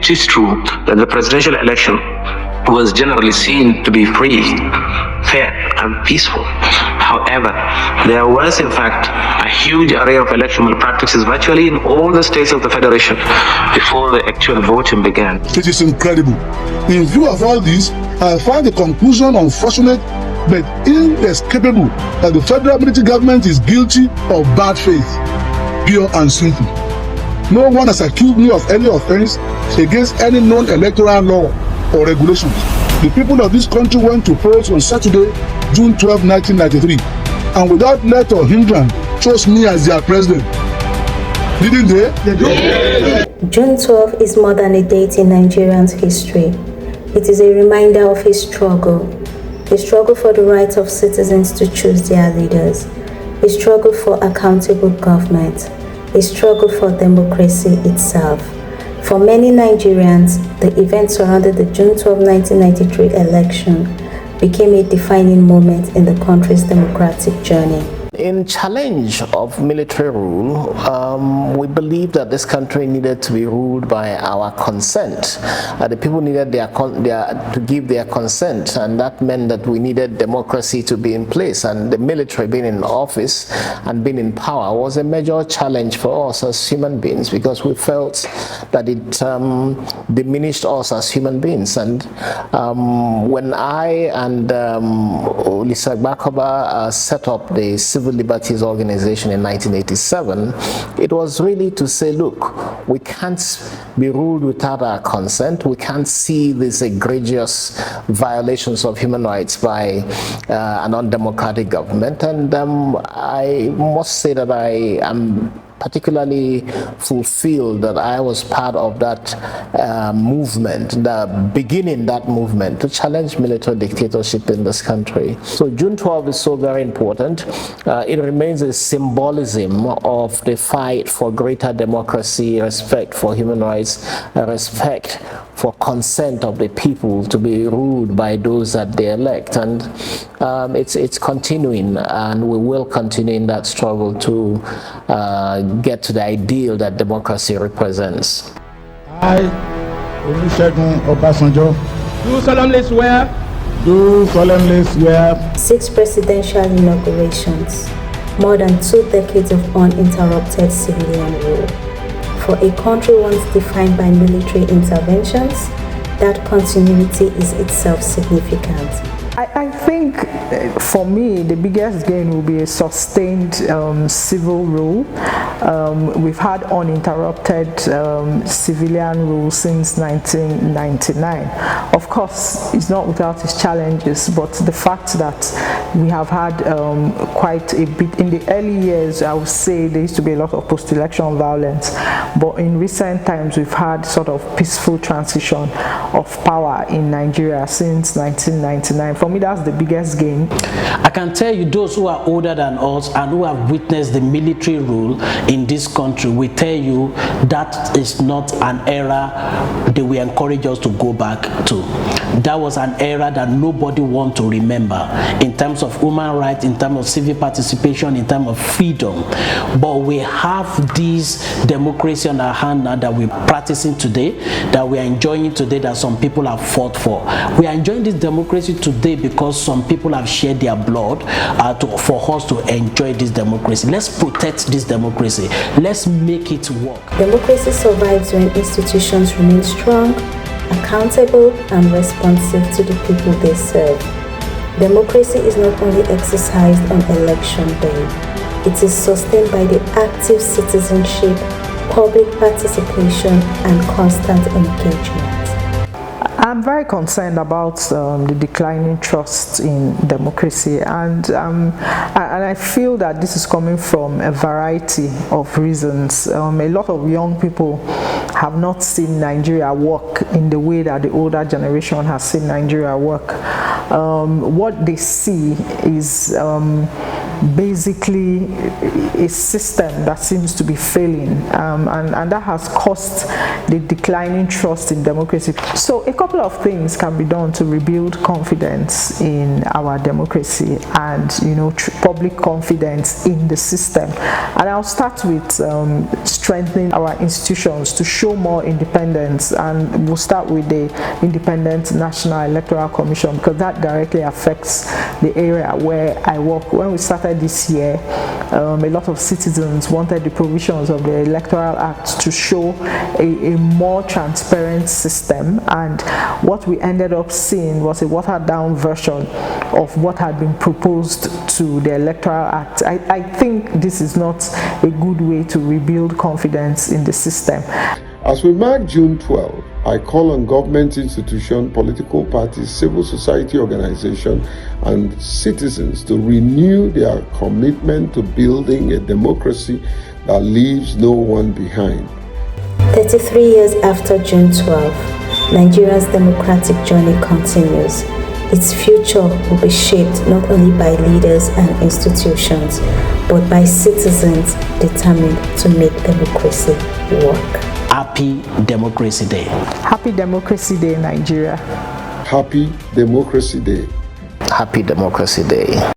it is true that the presidential election was generally seen to be free, fair, and peaceful. However, there was in fact a huge array of election malpractices virtually in all the states of the Federation before the actual voting began. It is incredible. In view of all this, I find the conclusion unfortunate but inescapable that the federal military government is guilty of bad faith, pure and simple. No one has accused me of any offense against any non-electoral law or regulations. The people of this country went to polls on Saturday, June 12, 1993, and without let or hindrance chose me as their president. Didn't they? June 12 is more than a date in Nigerians' history. It is a reminder of a struggle for the right of citizens to choose their leaders, a struggle for accountable government, a struggle for democracy itself. For many Nigerians, the events surrounding the June 12, 1993 election became a defining moment in the country's democratic journey. In challenge of military rule, we believe that this country needed to be ruled by our consent. The people needed to give their consent, and that meant that we needed democracy to be in place, and the military being in office and being in power was a major challenge for us as human beings, because we felt that it diminished us as human beings. And when I and Lisa Gbakoba set up the Civil Liberties Organization in 1987, it was really to say, look, we can't be ruled without our consent. We can't see these egregious violations of human rights by an undemocratic government. And I must say that I am particularly fulfilled that I was part of that movement, beginning that movement to challenge military dictatorship in this country. So June 12 is so very important. It remains a symbolism of the fight for greater democracy, respect for human rights, respect for consent of the people to be ruled by those that they elect. And it's continuing, and we will continue in that struggle to get to the ideal that democracy represents. I, Olusegun Obasanjo, do solemnly swear. Do solemnly swear. 6 presidential inaugurations, more than 2 decades of uninterrupted civilian rule. For a country once defined by military interventions, that continuity is itself significant. I think for me the biggest gain will be a sustained civil rule. We've had uninterrupted civilian rule since 1999. Of course, it's not without its challenges, but the fact that we have had quite a bit in the early years, I would say there used to be a lot of post-election violence, but in recent times we've had sort of peaceful transition of power in Nigeria since 1999. For me, that's the biggest gain. I can tell you, those who are older than us and who have witnessed the military rule in this country will tell you that is not an era they will encourage us to go back to. That was an era that nobody wants to remember in terms of human rights, in terms of civil participation, in terms of freedom. But we have this democracy on our hand now that we're practicing today, that we are enjoying today, that some people have fought for. We are enjoying this democracy today because some people have shed their blood for us to enjoy this democracy. Let's protect this democracy. Let's make it work. Democracy survives when institutions remain strong, accountable, and responsive to the people they serve. Democracy is not only exercised on election day, it is sustained by the active citizenship, public participation, and constant engagement. I'm very concerned about the declining trust in democracy, and I feel that this is coming from a variety of reasons. A lot of young people have not seen Nigeria work in the way that the older generation has seen Nigeria work. What they see is basically a system that seems to be failing, and that has caused the declining trust in democracy. So a couple of things can be done to rebuild confidence in our democracy and public confidence in the system. And I'll start with strengthening our institutions to show more independence, and we'll start with the Independent National Electoral Commission, because that directly affects the area where I work. When we started this year, a lot of citizens wanted the provisions of the Electoral Act to show a more transparent system, and what we ended up seeing was a watered down version of what had been proposed to the Electoral Act. I think this is not a good way to rebuild confidence in the system. As we mark June 12, I call on government institutions, political parties, civil society organizations, and citizens to renew their commitment to building a democracy that leaves no one behind. 33 years after June 12, Nigeria's democratic journey continues. Its future will be shaped not only by leaders and institutions, but by citizens determined to make democracy work. Happy Democracy Day. Happy Democracy Day, Nigeria. Happy Democracy Day. Happy Democracy Day.